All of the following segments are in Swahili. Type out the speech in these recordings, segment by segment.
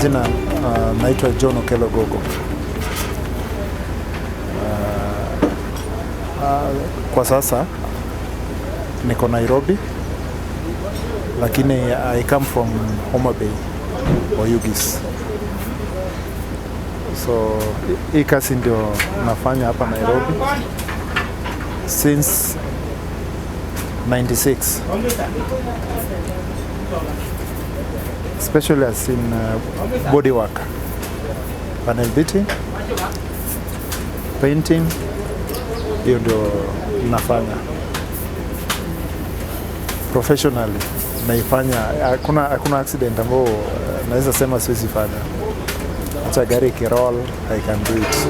majina naitwa John Okelo Gogo. Kwa sasa niko Nairobi, lakini I come from Homa Bay or Ugis. So hii kazi ndio nafanya hapa Nairobi since 96, especially as in body work, panel beating, painting, hiyo ndio nafanya professionally. Naifanya, hakuna accident ambao naweza sema siwezi fanya. Acha gari kiroll, I can do it.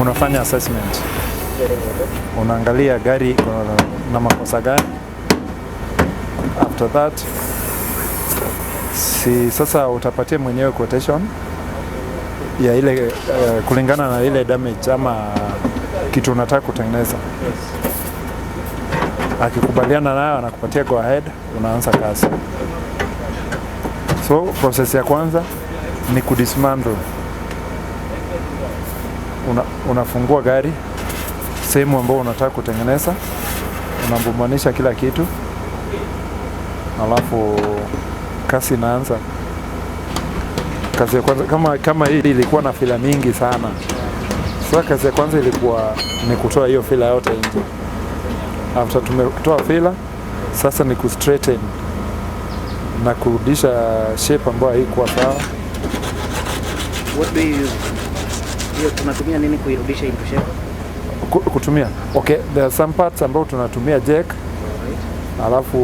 Unafanya assessment, unaangalia gari na makosa gani. After that, sasa utapatia mwenyewe quotation ya ile kulingana na ile damage ama kitu unataka kutengeneza. Akikubaliana nayo anakupatia go ahead, unaanza kazi. So process ya kwanza ni kudismantle. Unafungua gari sehemu ambayo unataka kutengeneza, unambumanisha kila kitu, alafu kazi inaanza. Kazi ya kwanza kama hii ilikuwa na fila mingi sana. Sasa kazi ya kwanza ilikuwa ni kutoa hiyo fila yote nje. After tumetoa fila, sasa ni ku straighten na kurudisha shape ambayo haikuwa sawa. What do you use? Hiyo tunatumia nini kuirudisha into shape? Kutumia. Okay, there are some parts ambao tunatumia jack. Right. Alafu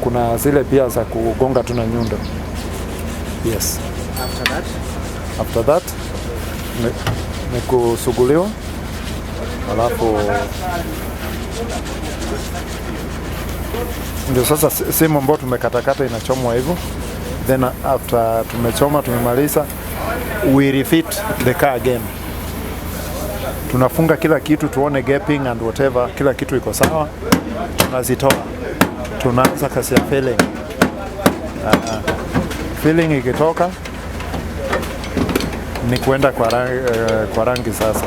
kuna zile pia za kugonga tu na nyundo. Yes. After that ni kusuguliwa. Alafu ndio sasa sehemu ambayo tumekatakata inachomwa hivyo. Then after tumechoma tumemaliza, we refit the car again. Tunafunga kila kitu, tuone gaping and whatever, kila kitu iko sawa. Tunazitoa. Tunaanza kazi ya filling. Filling ikitoka ni kuenda kwa rangi sasa.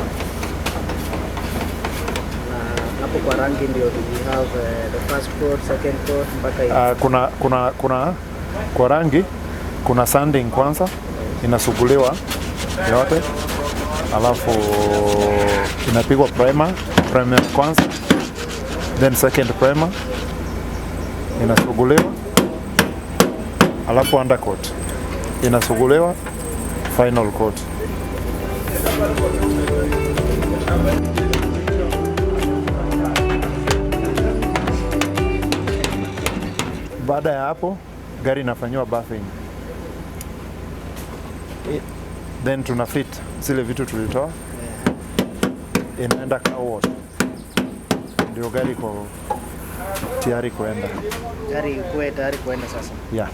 Hapo kwa rangi ndio we have the first coat, second coat mpaka kuna kwa rangi kuna sanding kwanza, inasuguliwa yote. Alafu inapigwa primer kwanza, then second primer inasuguliwa, alafu undercoat inasuguliwa, final coat. Baada ya hapo gari inafanywa buffing. Then tunafit zile vitu tulitoa, inaenda car wash, ndio gari kwa tayari kuenda. Gari ikuwe tayari kuenda sasa. Yeah.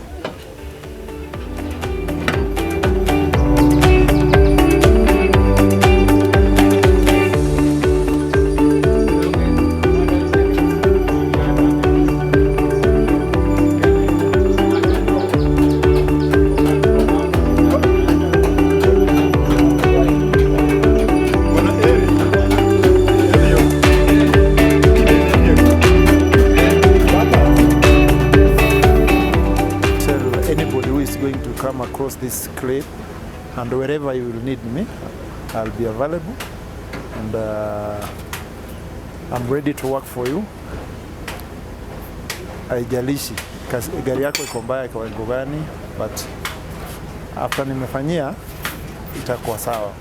Come across this clip, and wherever you will need me, I'll be available, and I'm ready to work for you. Haijalishi gari yako iko mbaya kwa kiwango gani, but after nimefanyia itakuwa sawa.